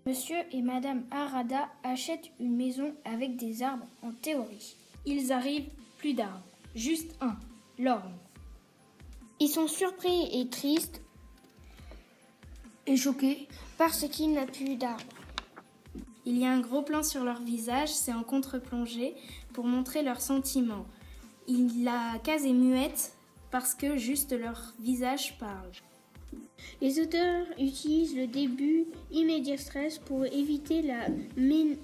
Monsieur et Madame Harada achètent une maison avec des arbres en théorie. Ils arrivent, plus d'arbres, juste un, l'orme. Ils sont surpris et tristes et choqués parce qu'il n'a plus d'arbres. Il y a un gros plan sur leur visage, c'est en contre-plongée pour montrer leurs sentiments. La case est muette parce que juste leur visage parle. Les auteurs utilisent le début immédiat stress pour éviter la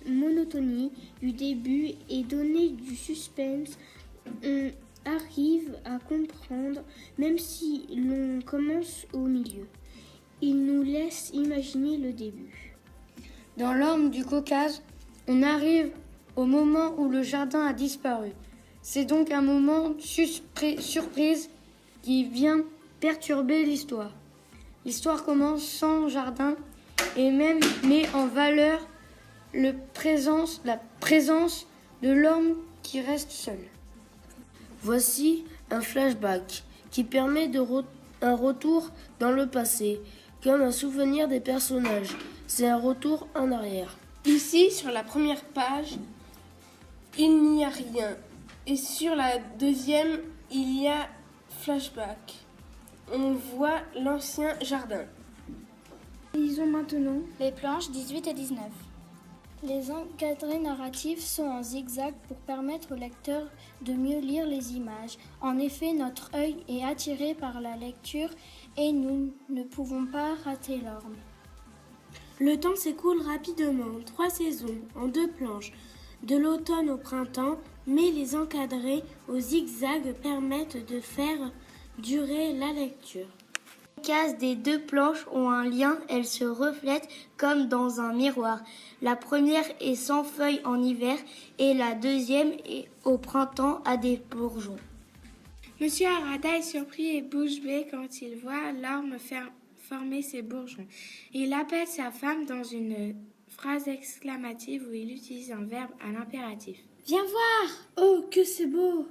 monotonie du début et donner du suspense. On arrive à comprendre même si l'on commence au milieu. Il nous laisse imaginer le début. Dans l'orme du Caucase, on arrive au moment où le jardin a disparu. C'est donc un moment surprise qui vient perturber l'histoire. L'histoire commence sans jardin et même met en valeur la présence de l'homme qui reste seul. Voici un flashback qui permet un retour dans le passé, comme un souvenir des personnages. C'est un retour en arrière. Ici, sur la première page, il n'y a rien. Et sur la deuxième, il y a flashback. On voit l'ancien jardin. Lisons maintenant les planches 18 et 19. Les encadrés narratifs sont en zigzag pour permettre au lecteur de mieux lire les images. En effet, notre œil est attiré par la lecture et nous ne pouvons pas rater l'orme. Le temps s'écoule rapidement, 3 saisons, en 2 planches, de l'automne au printemps, mais les encadrés au zigzag permettent de faire durer la lecture. Les cases des 2 planches ont un lien, elles se reflètent comme dans un miroir. La première est sans feuilles en hiver et la deuxième est au printemps à des bourgeons. Monsieur Harada est surpris et bouche bée quand il voit l'orme former ses bourgeons. Il appelle sa femme dans une phrase exclamative où il utilise un verbe à l'impératif. Viens voir! Oh, que c'est beau!